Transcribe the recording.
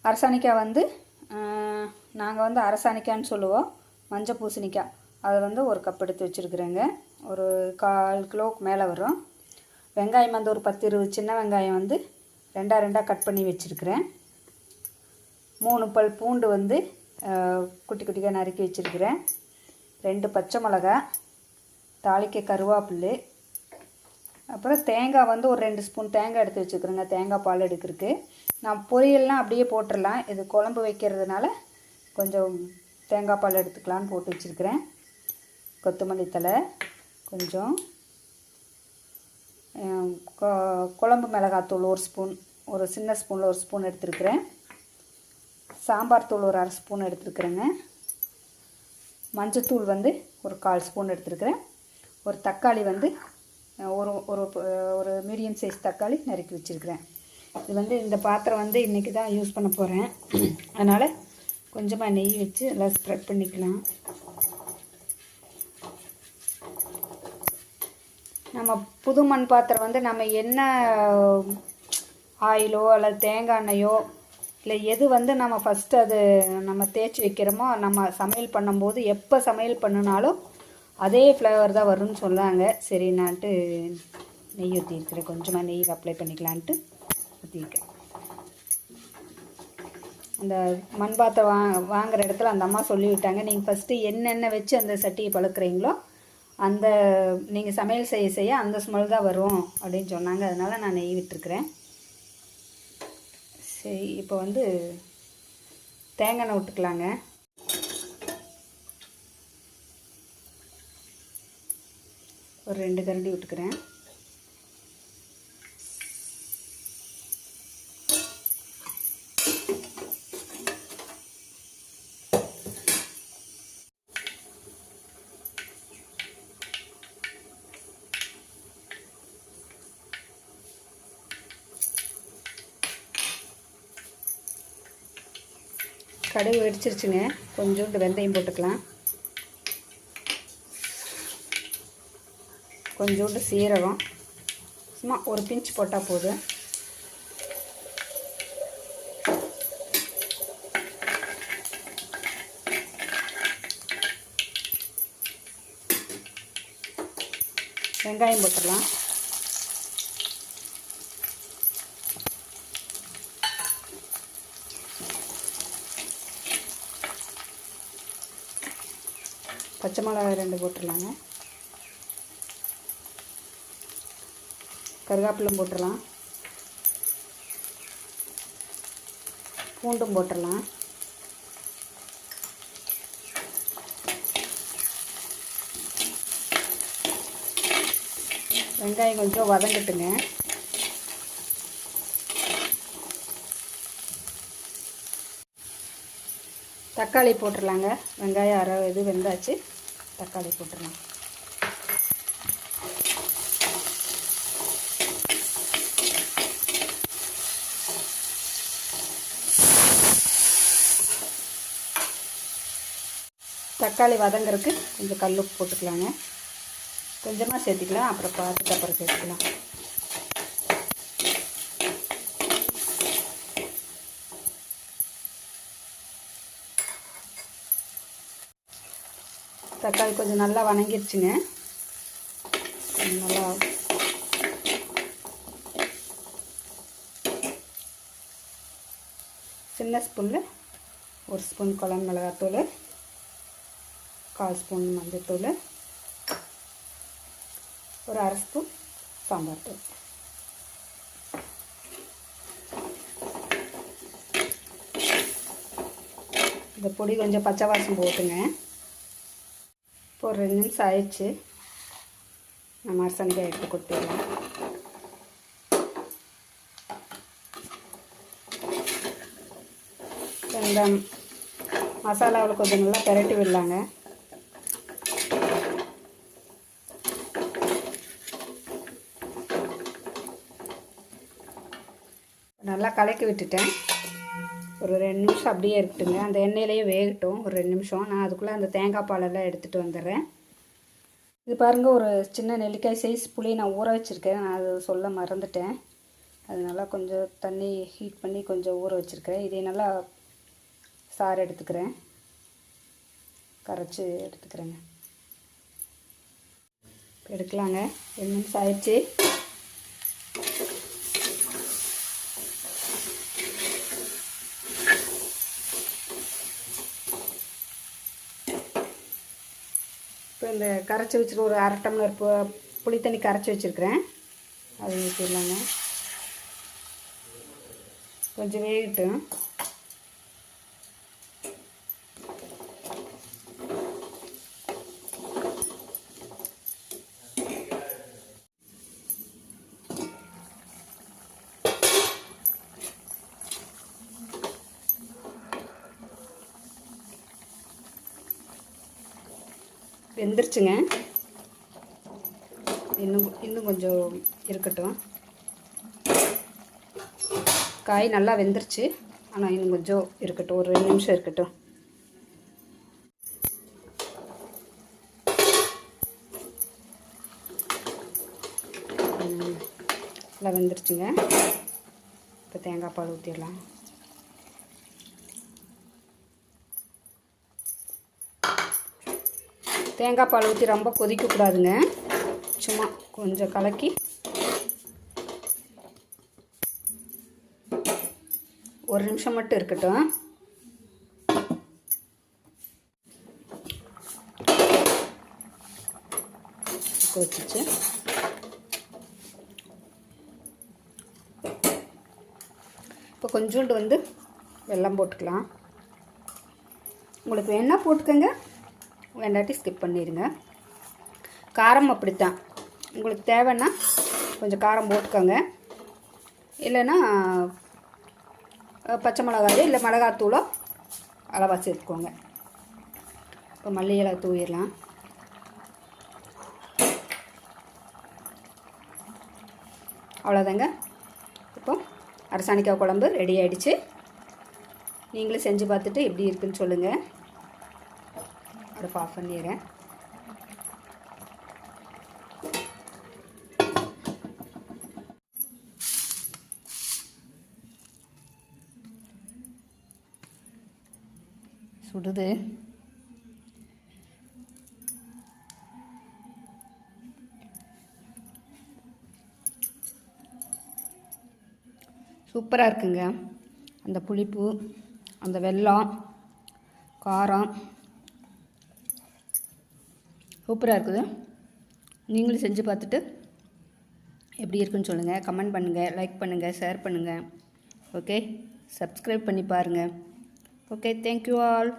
அரசாணிக்காய் வந்து நாங்கள் வந்து அரசாணிக்காய்ன்னு சொல்லுவோம். மஞ்சள் பூசணிக்காய் அதை வந்து ஒரு கப் எடுத்து வச்சுருக்குறேங்க. ஒரு 1/4 கிலோவுக்கு மேலே வரும். வெங்காயம் வந்து ஒரு 10-20 சின்ன வெங்காயம் வந்து ரெண்டாக கட் பண்ணி வச்சுருக்கிறேன். 3 பல் பூண்டு வந்து குட்டி குட்டியாக நறுக்கி வச்சுருக்கிறேன். 2 பச்சை மிளகா, தாளிக்க கருவேப்பிலை, அப்புறம் தேங்காய் வந்து ஒரு 2 ஸ்பூன் தேங்காய் எடுத்து வச்சுக்கிறேங்க. தேங்காய் பால் எடுக்கிறதுக்கு. நான் பொரியல்லாம் அப்படியே போட்டுடலாம். இது குழம்பு வைக்கிறதுனால கொஞ்சம் தேங்காய் பால் எடுத்துக்கலான்னு போட்டு வச்சுருக்கிறேன். கொத்தமல்லி தழை கொஞ்சம், குழம்பு மிளகாத்தூள் 1 ஸ்பூன், ஒரு சின்ன ஸ்பூனில் 1 ஸ்பூன் எடுத்துருக்கிறேன். சாம்பார் தூள் ஒரு 1/2 ஸ்பூன் எடுத்துருக்குறேங்க. மஞ்சத்தூள் வந்து ஒரு 1/4 ஸ்பூன் எடுத்துருக்கிறேன். ஒரு தக்காளி வந்து ஒரு மீடியம் சைஸ் தக்காளி நறுக்கி வச்சுருக்கிறேன். இது வந்து இந்த பாத்திரம் வந்து இன்றைக்கி தான் யூஸ் பண்ண போகிறேன். அதனால் கொஞ்சமாக நெய் வச்சு எல்லாம் ஸ்ப்ரெட் பண்ணிக்கலாம். நம்ம புது மண் பாத்திரம் வந்து நம்ம என்ன ஆயிலோ அல்லது தேங்காய் எண்ணெயோ இல்லை எது வந்து நம்ம ஃபஸ்ட்டு அது நம்ம தேய்ச்சி வைக்கிறோமோ, நம்ம சமையல் பண்ணும்போது எப்போ சமையல் பண்ணினாலும் அதே ஃப்ளேவர் தான் வரும்னு சொன்னாங்க. சரி நான்ட்டு நெய் ஊற்றிருக்கிறேன். கொஞ்சமாக நெய் அப்ளை பண்ணிக்கலான்ட்டு ஊற்றிருக்கேன். அந்த மண் பாத்திரம் வாங்குகிற இடத்துல அந்த அம்மா சொல்லிவிட்டாங்க, நீங்கள் ஃபஸ்ட்டு என்னென்ன வச்சு அந்த சட்டியை பழக்கிறீங்களோ அந்த நீங்கள் சமையல் செய்ய அந்த ஸ்மெல் தான் வரும் அப்படின்னு சொன்னாங்க. அதனால் நான் நெய் விட்டுருக்குறேன். சரி, இப்போ வந்து தேங்காய் எண்ணெய் விட்டுக்கலாங்க. ஒரு 2 கரண்டி விட்டுக்கிறேன். கடுகு வெடிச்சிருச்சுங்க. கொஞ்சோண்டு வெந்தயம் போட்டுக்கலாம். கொஞ்சோண்டு சீரகம், சும்மா ஒரு பிஞ்ச் போட்டால் போதும். வெங்காயம் போட்டுடலாம். பச்சை மிளகாய் 2 போட்டுடலாங்க. கருவேப்பிலும் போட்டுடலாம். பூண்டும் போட்டுடலாம். வெங்காயம் கொஞ்சம் வதங்கட்டுங்க. தக்காளி போட்டுடலாங்க. வெங்காயம் அரை இது வெந்தாச்சு. தக்காளி போட்டுடலாம். தக்காளி வதங்கிறதுக்கு கொஞ்சம் கல்லுப்பு போட்டுக்கலாங்க. கொஞ்சமாக சேர்த்துக்கலாம், அப்புறம் பார்த்துட்டு அப்புறம் சேர்த்துக்கலாம். தக்காளி கொஞ்சம் நல்லா வதங்கிருச்சுங்க. நல்லா சின்ன ஸ்பூனில் 1 ஸ்பூன் குழம்பு மிளகாத்தூள், 1/4 ஸ்பூன் மஞ்சத்தூள், ஒரு 1/2 ஸ்பூன் சாம்பார் தூள். இந்த பொடி கொஞ்சம் பச்சை வாசம் போட்டுங்க. இப்போ ஒரு 2 நிமிஷம் ஆயிடுச்சு. நம்ம அரசாணிக்காய் எடுத்து கொட்டிடலாம். இந்த மசாலாவில் கொஞ்சம் நல்லா பெரட்டி விடலாங்க. நல்லா கலக்கி விட்டுட்டேன். ஒரு 2 நிமிஷம் அப்படியே இருக்கட்டுங்க. அந்த எண்ணெயிலேயே வேகட்டும் ஒரு 2 நிமிஷம். நான் அதுக்குள்ளே அந்த தேங்காய் பாலெல்லாம் எடுத்துகிட்டு வந்துடுறேன். இது பாருங்கள், ஒரு சின்ன நெல்லிக்காய் சைஸ் புளி நான் ஊற வச்சுருக்கேன். நான் அது சொல்ல மறந்துட்டேன். அதனால் கொஞ்சம் தண்ணி ஹீட் பண்ணி கொஞ்சம் ஊற வச்சுருக்கிறேன். இதை நல்லா சாறு எடுத்துக்கிறேன், கரைச்சி எடுத்துக்கிறேங்க. எடுக்கலாங்க. 2 நிமிஷம் ஆயிடுச்சு. இப்போ இந்த கரைச்சி வச்சுட்டு ஒரு 1/2 டம்ளர் புளி தண்ணி கரைச்சி வச்சுருக்கிறேன், அதை ஊற்றிடலாங்க. கொஞ்சம் வேகட்டும். வெந்துருச்சுங்க. இன்னும் கொஞ்சம் இருக்கட்டும். காய் நல்லா வெந்துருச்சு, ஆனால் இன்னும் கொஞ்சம் இருக்கட்டும், ஒரு 2 நிமிஷம் இருக்கட்டும். நல்லா வெந்துருச்சுங்க. இப்போ தேங்காய் பால் ஊற்றிடலாம். தேங்காய் பால் ஊற்றி ரொம்ப கொதிக்கக்கூடாதுங்க, சும்மா கொஞ்சம் கலக்கி ஒரு நிமிஷம் மட்டும் இருக்கட்டும். கொதிச்சு இப்போ கொஞ்சோண்டு வெல்லம் போட்டுக்கலாம். உங்களுக்கு வேணால் போட்டுக்கோங்க, வேண்டாட்டி ஸ்கிப் பண்ணிடுங்க. காரம் அப்படித்தான், உங்களுக்கு தேவைன்னா கொஞ்சம் காரம் போட்டுக்கோங்க, இல்லைன்னா பச்சை மிளகாயோ இல்லை மிளகாத்தூளோ அளவாக சேர்த்துக்கோங்க. இப்போ மல்லி இலை தூவிடலாம். அவ்வளோதாங்க. இப்போ அரசாணிக்காய் குழம்பு ரெடி ஆகிடுச்சு. நீங்களும் செஞ்சு பார்த்துட்டு எப்படி இருக்குன்னு சொல்லுங்கள். அடுப்பு ஆஃப் பண்ணிடுறேன். சுடுது. சூப்பராக இருக்குங்க. அந்த புளிப்பு, அந்த வெல்லம், காரம் சூப்பராக இருக்குது. நீங்களும் செஞ்சு பார்த்துட்டு எப்படி இருக்குன்னு சொல்லுங்கள். கமெண்ட் பண்ணுங்கள், லைக் பண்ணுங்கள், ஷேர் பண்ணுங்கள். ஓகே, சப்ஸ்கிரைப் பண்ணி பாருங்கள். Okay, thank you all.